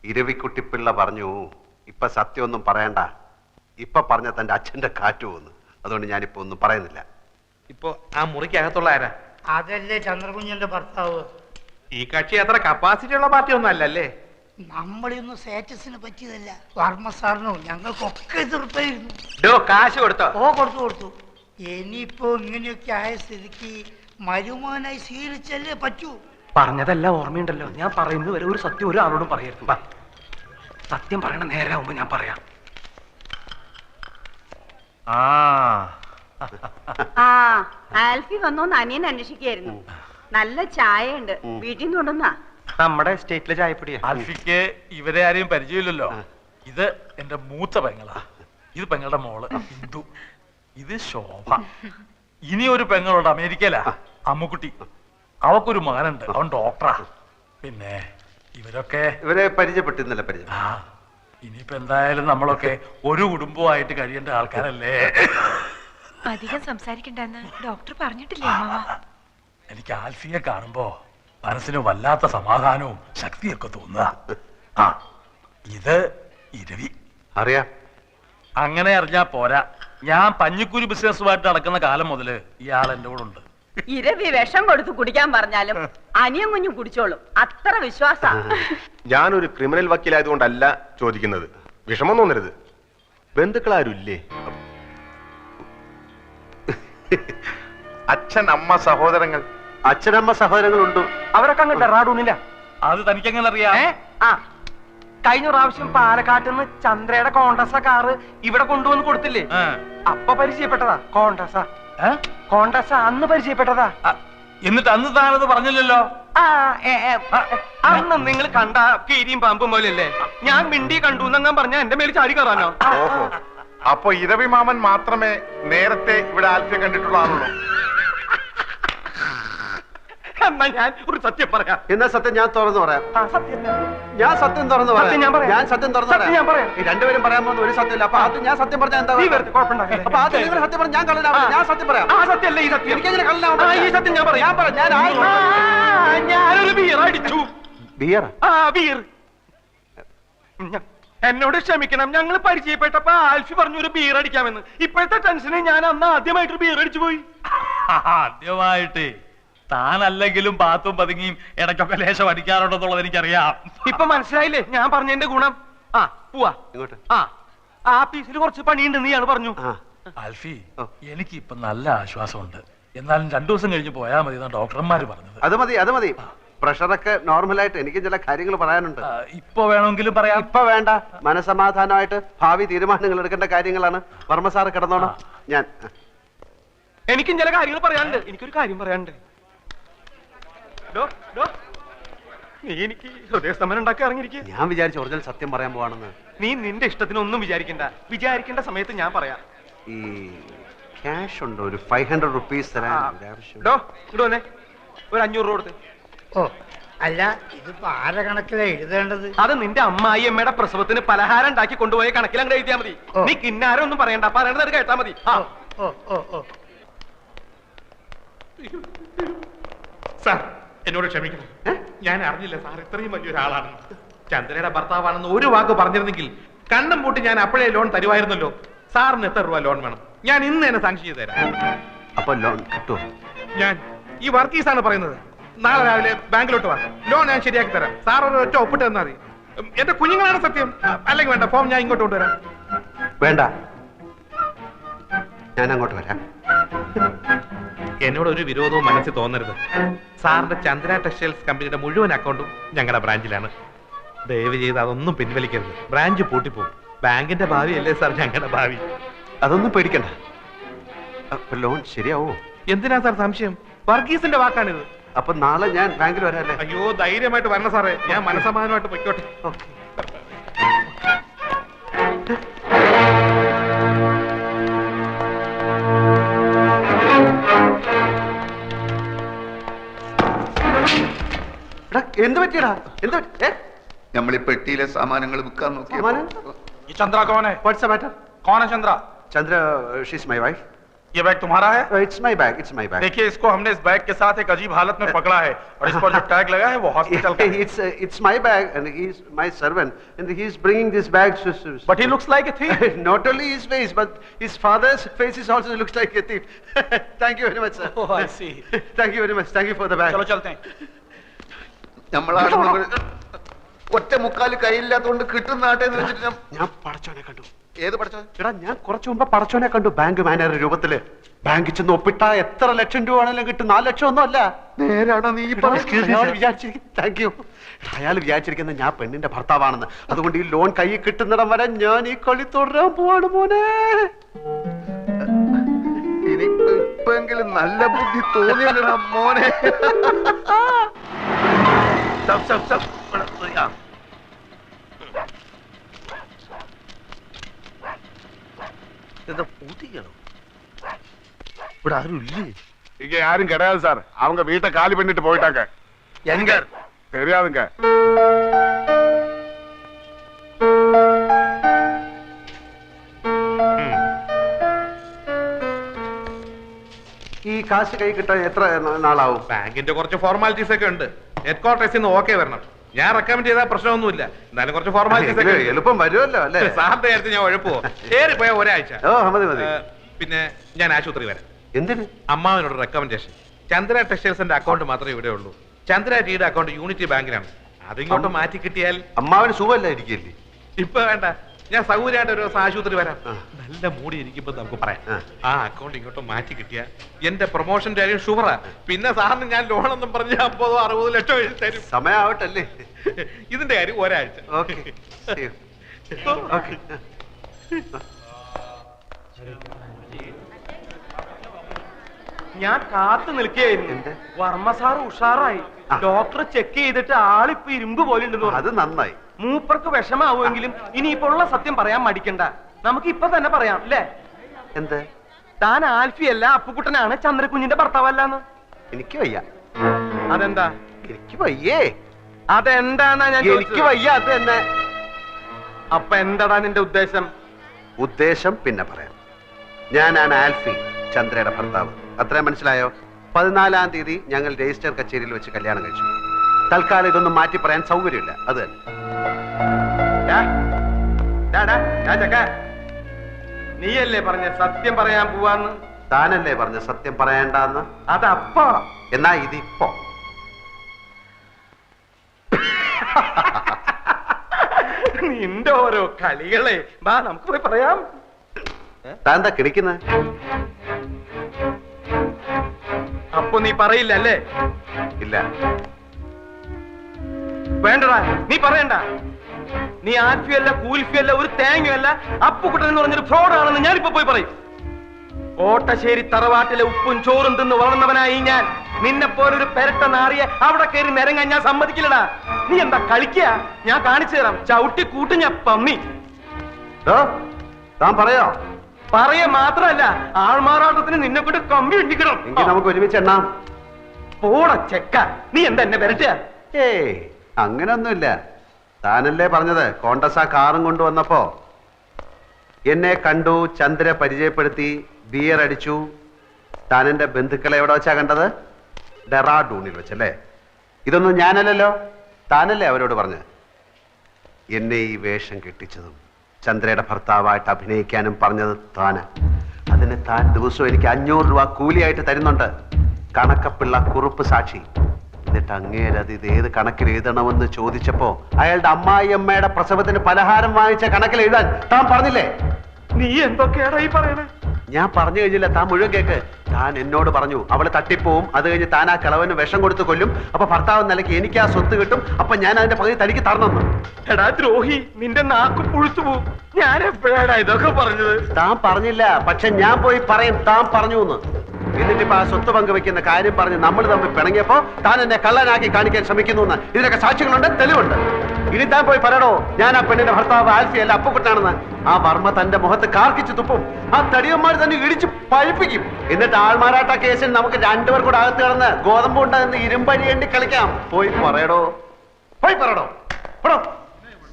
ഇരവിക്കുട്ടിപ്പിള്ള പറഞ്ഞു ഇപ്പൊ സത്യമൊന്നും പറയണ്ട, ഇപ്പൊ പറഞ്ഞ തന്റെ അച്ഛന്റെ കാറ്റ് പോകുന്നു. അതുകൊണ്ട് ഞാനിപ്പോ ഒന്നും പറയുന്നില്ല. ഇപ്പൊ ആ മുറിക്കകത്തുള്ള ആരാ? അതല്ലേ ചന്ദ്രകുഞ്ഞന്റെ ഭർത്താവ്. ഈ കക്ഷി അത്ര കപ്പാസിറ്റി ഉള്ള പാർട്ടി ഒന്നും അല്ലല്ലേ? നമ്മളിന്ന് സ്റ്റാറ്റസിന് പറ്റിയതല്ല. വർമ്മ സാറിനോ ഞങ്ങൾക്കൊക്കെ എതിർപ്പായിരുന്നു. കാശ് കൊടുത്തോ? ഓ കൊടുത്തു. ഇനിയിപ്പോ ഇങ്ങനെയൊക്കെ ആയ സ്ഥിതിക്ക് മരുമാനായി സ്വീകരിച്ചല്ലേ പറ്റൂ. പറഞ്ഞതെല്ലാം ഓർമ്മയുണ്ടല്ലോ. ഞാൻ പറയുന്നത് വരെ ഒരു സത്യം ഒരാളോടും പറയരുത്. സത്യം പറയണ നേരാവുമ്പോ ഞാൻ പറയാം. ആൽഫി വന്നോന്ന് അനിയൻ അന്വേഷിക്കായിരുന്നു. നല്ല ചായ ഉണ്ട്, വീട്ടിൽ നിന്ന് കൊണ്ടുവന്നാ. നമ്മുടെ സ്റ്റേറ്റിലെ ചായപ്പൊടിയാ. ആൽഫിക്ക് ഇവരെ ആരെയും പരിചയമില്ലല്ലോ. ഇത് എന്റെ മൂത്ത പെങ്ങളാ. ഇത് പെങ്ങളുടെ മോള് ഹിന്ദു. ഇത് ശോഭ. ഇനി ഒരു പെങ്ങളുണ്ട് അമേരിക്കയിലാ, അമ്മുക്കുട്ടി. അവക്കൊരു മകനുണ്ട്, അവൻ ഡോക്ടറാ. പിന്നെ ഇവരെ പരിചയപ്പെട്ടിരുന്നല്ലേ? പരിചയം. ഇനിയിപ്പോ എന്തായാലും നമ്മളൊക്കെ ഒരു കുടുംബമായിട്ട് കഴിയേണ്ട ആൾക്കാരല്ലേ. അധികം സംസാരിക്കണ്ടെന്ന് ഡോക്ടർ പറഞ്ഞിട്ടില്ലേ അമ്മാവ? എനിക്ക് ആൽഫിയെ കാണുമ്പോ മനസ്സിന് വല്ലാത്ത സമാധാനവും ശക്തിയൊക്കെ തോന്നുക. ഇത് ഇരവി. അറിയാം. അങ്ങനെ അറിഞ്ഞാ പോരാ. ഞാൻ പഞ്ഞിക്കുരി ബിസിനസ്സുമായിട്ട് നടക്കുന്ന കാലം മുതല് ഇയാൾ എന്റെ കൂടെ ഉണ്ട്. ഇരവി വിഷം കൊടുത്ത് കുടിക്കാൻ പറഞ്ഞാലും അനിയൻ കുഞ്ഞും കുടിച്ചോളും, അത്ര വിശ്വാസ. ഞാനൊരു ക്രിമിനൽ വക്കീലായതുകൊണ്ടല്ല ചോദിക്കുന്നത്. വിഷമം തോന്നരുത്. ബന്ധുക്കളാരും ഇല്ലേ? അച്ഛൻ, അമ്മ, സഹോദരങ്ങൾ? അച്ഛനമ്മ സഹോദരങ്ങളുണ്ട്. അവരൊക്കെ അങ്ങ് ഡെറാഡൂണില്ല. അത് തനിക്കെങ്ങനെ അറിയാം? കഴിഞ്ഞ പ്രാവശ്യം പാലക്കാട്ട് നിന്ന് ചന്ദ്രയുടെ കോണ്ടസ കാറ് ഇവിടെ കൊണ്ടുവന്ന് കൊടുത്തില്ലേ? അപ്പൊ പരിചയപ്പെട്ടതാ. കോണ്ടസ അന്ന് പരിചയപ്പെട്ടതാ. എന്നിട്ട് അന്ന് താനത് പറഞ്ഞില്ലല്ലോ. അന്ന് നിങ്ങൾ കണ്ട കീരിയും പാമ്പും പോലെയല്ലേ? ഞാൻ മിണ്ടി കണ്ടു എന്നങ്ങാൻ പറഞ്ഞ എന്റെ മേൽ ചാടി കയറാനോ? ഓഹോ, അപ്പൊ ഇരവി മാമൻ മാത്രമേ നേരത്തെ ഇവിടെ ആൽഫിയെ കണ്ടിട്ടുള്ളതാണല്ലോ. എന്നാ ഞാൻ ഒരു സത്യം പറയാം. എന്നാ സത്യം ഞാൻ തുറന്നു പറയാം. ഞാൻ സത്യം തുറന്നു പറയാം. ഞാൻ സത്യം തുറന്നു പറയാം. ഈ രണ്ടുപേരും പറയാൻ പോകുന്ന ഒരു സത്യമില്ല. അപ്പൊ അത് ഞാൻ സത്യം പറഞ്ഞാൽ എന്താ? അപ്പൊ അത് നിങ്ങൾ സത്യം പറഞ്ഞാൽ ഞാൻ കള്ളനാവും. ഞാൻ സത്യം പറയാം. ആ സത്യം ഈ സത്യം എനിക്കെങ്ങനെ കള്ളനാവും? ഈ സത്യം ഞാൻ പറയാം. ഞാനൊരു ബിയർ അടിച്ചു. ബിയർ? ബിയർ. എന്നോട് ക്ഷമിക്കണം. ഞങ്ങൾ പരിചയപ്പെട്ടപ്പോ ആൽഫി പറഞ്ഞു ഒരു ബിയർ അടിക്കാമെന്ന്. ഇപ്പോഴത്തെ ടെൻഷന് ഞാൻ അന്ന് ആദ്യമായിട്ടൊരു ബിയർ അടിച്ചു പോയി. ആദ്യമായിട്ട് താനല്ലെങ്കിലും പാത്തും പതുങ്ങിയും ഇടയ്ക്കൊക്കെ ലേശം അടിക്കാറുണ്ടെന്നുള്ളത് എനിക്കറിയാം. ഇപ്പൊ മനസ്സിലായില്ലേ ഞാൻ പറഞ്ഞതിന്റെ ഗുണം? പോവാ. ആഫീസിൽ കുറച്ച് പണിയുണ്ട് നീയാണ് പറഞ്ഞു. ആൽഫി, എനിക്കിപ്പൊ നല്ല ആശ്വാസമുണ്ട്. എന്നാലും 2 ദിവസം കഴിഞ്ഞ് പോയാൽ മതി എന്നാണ് ഡോക്ടർമാര് പറഞ്ഞത്. അത് മതി. പ്രഷറൊക്കെ നോർമലായിട്ട് എനിക്ക് ചില കാര്യങ്ങൾ പറയാനുണ്ട്. ഇപ്പൊ വേണമെങ്കിലും പറയാം. ഇപ്പൊ വേണ്ട. മനസമാധാനമായിട്ട് ഭാവി തീരുമാനങ്ങൾ എടുക്കേണ്ട കാര്യങ്ങളാണ്. വർമ്മ സാറ് കിടന്നോണം. എനിക്കും ചില കാര്യങ്ങൾ പറയാനുണ്ട്. എനിക്കൊരു കാര്യം പറയാനുണ്ട്. നീ എനിക്ക് ഹൃദയസ്തംഭനം ഉണ്ടാക്കി ഇറങ്ങിയിരിക്കുക. ഞാൻ വിചാരിച്ചു ഒറിജിനൽ സത്യം പറയാൻ പോവാണെന്ന്. നീ നിന്റെ ഇഷ്ടത്തിനൊന്നും വിചാരിക്കേണ്ട സമയത്ത് ഞാൻ പറയാം. ഈ ക്യാഷ് ഉണ്ടോ? ഒരു 500 റുപ്പീസ് തരാൻ. ഇടുവന്നെ ഒരു 500 രൂപ കൊടുത്ത്. അല്ല, ഇതിപ്പോ ആരെ കണക്കിലാ എഴുതേണ്ടത്? അത് നിന്റെ അമ്മായി അമ്മയുടെ പ്രസവത്തിന് പലഹാരം ഉണ്ടാക്കി കൊണ്ടുപോയ കണക്കിൽ അങ്ങ് എഴുതിയാ മതി. നീ കിന്നാരം ഒന്നും പറയണ്ട, പറയണത് കേട്ടാ മതി. സാർ എന്നോട് ക്ഷമിക്കണം. ഞാൻ അറിഞ്ഞില്ല സാർ ഇത്രയും വലിയൊരാളാണെന്ന്. ചന്ദ്രയുടെ ഭർത്താവാണെന്ന് ഒരു വാക്ക് പറഞ്ഞിരുന്നെങ്കിൽ കണ്ണും പൂട്ടി ഞാൻ അപ്പോഴേ ലോൺ തരുമായിരുന്നല്ലോ. സാറിന് എത്ര രൂപ ലോൺ വേണം? ഞാൻ ഇന്ന് തന്നെ സാങ്ഷൻ ചെയ്ത് തരാം. അപ്പൊ ലോൺ കിട്ടുമോ? ഞാൻ ഈ വർക്കീസാണ് പറയുന്നത്. നാളെ രാവിലെ ബാങ്കിലോട്ട് വാ. ലോൺ ഞാൻ ശരിയാക്കി തരാം. സാർ ഒരു ഒറ്റ ഒപ്പിട്ട് തന്നാൽ മതി. എന്റെ കുഞ്ഞുങ്ങളാണ് സത്യം. അല്ലെങ്കിൽ വേണ്ട, ഫോം ഞാൻ ഇങ്ങോട്ട് കൊണ്ടുവരാം. വേണ്ട, ഞാൻ അങ്ങോട്ട് വരാം. എന്നോട് ഒരു വിരോധവും മനസ്സിൽ തോന്നരുത്. സാറിന്റെ ചന്ദ്ര ടെക്സ്റ്റൈൽസ് കമ്പനിയുടെ മുഴുവൻ അക്കൗണ്ടും ഞങ്ങളുടെ ബ്രാഞ്ചിലാണ്. ദയവ് ചെയ്ത് അതൊന്നും പിൻവലിക്കരുത്. ബ്രാഞ്ച് പൂട്ടിപ്പോകും. ബാങ്കിന്റെ ഭാവി അല്ലേ സാർ ഞങ്ങളുടെ ഭാവി. അതൊന്നും പേടിക്കണ്ട. ലോൺ ശരിയാവോ? എന്തിനാ സാർ സംശയം? വർഗീസിന്റെ വാക്കാണിത്. അപ്പൊ നാളെ ഞാൻ ബാങ്കിൽ വരാല്ലേ? അയ്യോ, ധൈര്യമായിട്ട് വരണം സാറേ. ഞാൻ മനസ്സമാധാനമായിട്ട് പൊയ്ക്കോട്ടെ. എന്ത് പറ്റിയടാ? നമ്മൾ ഈ പെട്ടിയിലെ സാമാനങ്ങൾ വിൽക്കാൻ നോക്കി. ചന്ദ്ര കോനെ? What's the matter? കോണ Chandra? Chandra, she's my wife. ये बैग तुम्हारा है? It's my bag. It's my bag. देखिए, इसको हमने इस बैग के साथ एक अजीब हालत में पकड़ा है और इस पर जो टैग लगा है वो हॉस्पिटल का है। It's my bag and he's my servant and he's bringing this bag. But he looks like a thief. Not only his face, but his father's face is also looks like a thief. Thank you very much, sir. Oh, I see. Thank you very much. Thank you for the bag. चलो चलते हैं। ഒറ്റ മുക്കാല് കയ്യില്ലാത്തോണ്ട് കിട്ടുന്ന നാട്ടെ വെച്ചിട്ട് ഞാൻ പടച്ചോനെ കണ്ടു. ഏത് പഠിച്ചോ? എടാ ഞാൻ കുറച്ചു മുമ്പ് പടച്ചോനെ കണ്ടു ബാങ്ക് മാനേജർ രൂപത്തില്. ബാങ്കിൽ ചെന്ന് ഒപ്പിട്ട എത്ര ലക്ഷം രൂപ ആണെങ്കിലും കിട്ടും. 4 ലക്ഷം ഒന്നും അല്ല. നേരാണോ നീ താങ്ക് യു. അയാൾ വിചാരിച്ചിരിക്കുന്നത് ഞാൻ പെണ്ണിന്റെ ഭർത്താവാണെന്ന്. അതുകൊണ്ട് ഈ ലോൺ കയ്യിൽ കിട്ടുന്നിടം വരെ ഞാൻ ഈ കളി തുടരാൻ പോവാണ് മോനെ. ഇനിയിപ്പെങ്കിലും നല്ല ബുദ്ധി തോന്നിയല്ലടാ മോനെ. ഇവിടെ ആരും ഇല്ലേ? இங்க யாரும் கிடையாது சார். அவங்க வீட்டை காலி பண்ணிட்டு போயிட்டாங்க. எங்க? தெரியாதுங்க. ഈ കാശ് കൈ കിട്ടാൻ എത്ര നാളാവും? ബാങ്കിന്റെ കുറച്ച് ഫോർമാലിറ്റീസ് ഒക്കെ ഉണ്ട്. ഹെഡ് ക്വാർട്ടേഴ്സിൽ നിന്ന് ഓക്കെ വരണം. ഞാൻ റെക്കമെൻഡ് ചെയ്താൽ പ്രശ്നമൊന്നുമില്ല. എന്നാലും കുറച്ച് ഫോർമാലിറ്റീസ് ഒക്കെ എളുപ്പം വരുമല്ലോ അല്ലേ? സാറിന്റെ കാര്യത്തിൽ ഞാൻ ഉഴപ്പുവോ? ഏറിപ്പോയ ഒരാഴ്ച. ഓ മതി മതി. പിന്നെ ഞാൻ ആശുപത്രി വരാം. എന്തിന്? അമ്മാവനോട് റെക്കമെൻഡേഷൻ. ചന്ദ്ര ടെക്സ്റ്റൈൽസിന്റെ അക്കൗണ്ട് മാത്രമേ ഇവിടെ ഉള്ളൂ. ചന്ദ്ര ടീയുടെ അക്കൗണ്ട് യൂണിറ്റി ബാങ്കിലാണ്. അതിങ്ങോട്ട് മാറ്റി കിട്ടിയാൽ അമ്മാവന് സുഖമല്ലായിരിക്കല്ലേ? ഇപ്പൊ വേണ്ട, ഞാൻ സൗകര്യമായിട്ട് ഒരു ദിവസം ആശുപത്രി വരാം. നല്ല മൂടി ഇരിക്കുമ്പോ നമുക്ക് പറയാം. ആ അക്കൗണ്ട് ഇങ്ങോട്ട് മാറ്റി കിട്ടിയ എന്റെ പ്രൊമോഷന്റെ കാര്യം ഷുവറാ. പിന്നെ സാറിന് ഞാൻ ലോണൊന്നും പറഞ്ഞ് 50-60 ലക്ഷം എഴുതി തരും. സമയാവട്ടല്ലേ? ഇതിന്റെ കാര്യം ഒരാഴ്ച. ഞാൻ കാത്തു നിൽക്കുകയായിരുന്നു. വർമ്മ സാർ ഉഷാറായി. ഡോക്ടർ ചെക്ക് ചെയ്തിട്ട് ആളിപ്പോ ഇരുമ്പ് പോലെ ഉണ്ടെന്ന്. അത് നന്നായി. മൂപ്പർക്ക് വിഷമാവുമെങ്കിലും ഇനിയിപ്പോ ഉള്ള സത്യം പറയാൻ മടിക്കണ്ട. നമുക്ക് ഇപ്പൊ തന്നെ പറയാം അല്ലേ? എന്ത്? താൻ ആൽഫിയല്ല അപ്പുക്കുട്ടനാണ് ചന്ദ്രകുഞ്ഞിന്റെ ഭർത്താവല്ലാന്ന്. എനിക്ക് വയ്യ. അതെന്താ? എനിക്ക് വയ്യേ. അതെന്താന്നാ ഞാൻ എനിക്ക് വയ്യ. അത് തന്നെ. അപ്പൊ എന്താടാ നിന്റെ ഉദ്ദേശം? ഉദ്ദേശം പിന്നെ പറയാം. ഞാനാണ് ആൽഫി, ചന്ദ്രയുടെ ഭർത്താവ്. അത്രയും മനസ്സിലായോ? 14-ാം തീയതി ഞങ്ങൾ രജിസ്റ്റർ കച്ചേരിയിൽ വെച്ച് കല്യാണം കഴിച്ചു. തൽക്കാലം ഇതൊന്നും മാറ്റി പറയാൻ സൗകര്യമില്ല. അത് തന്നെ. നീയല്ലേ പറഞ്ഞ സത്യം പറയാൻ പോവാന്ന്? താനല്ലേ പറഞ്ഞ സത്യം പറയണ്ടെന്ന്? അതപ്പോ. എന്നാ ഇതിപ്പോ. നിന്റെ ഓരോ കളികളെ. വാ നമുക്ക് പോയി പറയാം. താൻ എന്താ കിടക്കുന്നത്? അപ്പൊ നീ പറയില്ല അല്ലേ? ഇല്ല. വേണ്ടടാ, നീ പറയണ്ട. നീ ആൽഫിയല്ല കൂൽഫിയല്ല ഒരു തേങ്ങയല്ല അപ്പുക്കുട്ടൻ എന്ന് പറഞ്ഞൊരു ഫ്രോഡാണെന്ന് ഞാനിപ്പോ പോയി പറയും. ഓട്ടശ്ശേരി തറവാട്ടിലെ ഉപ്പും ചോറും തിന്ന് വളർന്നവനായി ഞാൻ. നിന്നെ പോലൊരു പെരട്ട നാറിയെ അവിടെ കയറി നിരങ്ങാൻ ഞാൻ സമ്മതിക്കില്ലടാ. നീ എന്താ കളിക്കുക? ഞാൻ കാണിച്ചു തരാം. ചവിട്ടി കൂട്ടി ഞാൻ പമ്മി. താൻ പറയോ? പറയ മാത്രല്ല, ആൾമാറാട്ടത്തിന് നിന്നെ കൊണ്ട് കമ്പി ഇടിക്കണം. എങ്കിൽ നമുക്ക് ഒരുമിച്ച് എണ്ണാം. പോട ചെക്ക, നീ എന്താ എന്നെ പെരട്ടുക? ഏയ് അങ്ങനൊന്നുമില്ല. താനല്ലേ പറഞ്ഞത് കോണ്ടസ് ആ കാറും കൊണ്ടുവന്നപ്പോ എന്നെ കണ്ടു, ചന്ദ്ര പരിചയപ്പെടുത്തി, ബിയർ അടിച്ചു. താൻ എന്റെ ബന്ധുക്കളെ എവിടെ വെച്ചാ കണ്ടത്? ഡെറാഡൂണിൽ വെച്ചല്ലേ? ഇതൊന്നും ഞാനല്ലല്ലോ, താനല്ലേ അവരോട് പറഞ്ഞത്. എന്നെ ഈ വേഷം കെട്ടിച്ചതും ചന്ദ്രയുടെ ഭർത്താവായിട്ട് അഭിനയിക്കാനും പറഞ്ഞത് താന്. അതിന് താൻ ദിവസവും എനിക്ക് 500 രൂപ കൂലിയായിട്ട് തരുന്നുണ്ട്. കണക്കപ്പിള്ള കുറുപ്പ് സാക്ഷി. എന്നിട്ട് അങ്ങേരത് ഇത് ഏത് കണക്കിൽ എഴുതണമെന്ന് ചോദിച്ചപ്പോ അയാളുടെ അമ്മായിയമ്മയുടെ പ്രസവത്തിന് പലഹാരം വാങ്ങിച്ച കണക്കിൽ എഴുതാൻ താൻ പറഞ്ഞില്ലേ? നീ എന്തൊക്കെയാടാ ഈ പറയണേ? ഞാൻ പറഞ്ഞു കഴിഞ്ഞില്ല, താൻ മുഴുവൻ കേക്ക്. താൻ എന്നോട് പറഞ്ഞു അവള് തട്ടിപ്പോവും, അത് കഴിഞ്ഞ് താൻ ആ കിളവന് വിഷം കൊടുത്ത് കൊല്ലും, അപ്പൊ ഭർത്താവ് നിലയ്ക്ക് എനിക്ക് ആ സ്വത്ത് കിട്ടും, അപ്പൊ ഞാൻ അതിന്റെ പകുതി തനിക്ക് തരണമെന്ന്. എടാ ദ്രോഹി, നിന്റെ നാക്ക് പുഴുത്തു പോവും. ഞാൻ എപ്പോഴാണ് ഇതൊക്കെ പറഞ്ഞത്? താൻ പറഞ്ഞില്ല, പക്ഷെ ഞാൻ പോയി പറയും താൻ പറഞ്ഞു എന്ന്. എന്നിട്ടിപ്പോ ആ സ്വത്ത് പങ്കുവെക്കുന്ന കാര്യം പറഞ്ഞ് നമ്മൾ തമ്മിൽ പിണങ്ങിയപ്പോ താൻ എന്നെ കള്ളനാക്കി കാണിക്കാൻ ശ്രമിക്കുന്നു എന്ന് ഇതിനൊക്കെ സാക്ഷികളുണ്ട്, തെളിവുണ്ട്. ഇനി താൻ പോയി പറയണോ ഞാൻ ആ പെണ്ണിന്റെ ഭർത്താവ് ആൽഫി അല്ല അപ്പുക്കുട്ടനാണെന്ന്? ആ വർമ്മ തന്റെ മുഖത്ത് കാർക്കിച്ച് തുപ്പും. ആ തടിയന്മാർ തന്നെ ഇടിച്ച് പഴിപ്പിക്കും. എന്നിട്ട് ആൾമാറാട്ട കേസിൽ നമുക്ക് രണ്ടുപേർ കൂടെ അകത്ത് കിടന്ന് ഗോതമ്പ് ഉണ്ടെന്ന് ഇരുമ്പഴിയേണ്ടി കളിക്കാം. പോയി പറയടോ, പോയി പറയടോ.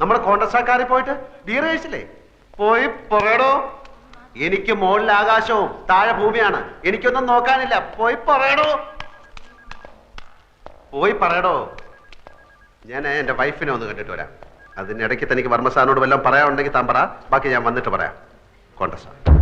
നമ്മുടെ കോൺഗ്രസ്സാക്കാരിൽ പോയിട്ട് ബിയർ കഴിച്ചില്ലേ? പോയി പറയടോ. എനിക്ക് മുകളിൽ ആകാശവും താഴെ ഭൂമിയാണ്. എനിക്കൊന്നും നോക്കാനില്ല. പോയി പറയടോ, പോയി പറയടോ. ഞാൻ എന്റെ വൈഫിനെ ഒന്ന് കണ്ടിട്ട് വരാം. അതിനിടയ്ക്ക് തനിക്ക് വർമ്മ സാറിനോട് വല്ലതും പറയാനുണ്ടെങ്കിൽ താൻ പറ. ബാക്കി ഞാൻ വന്നിട്ട് പറയാം. കോണ്ട സാർ.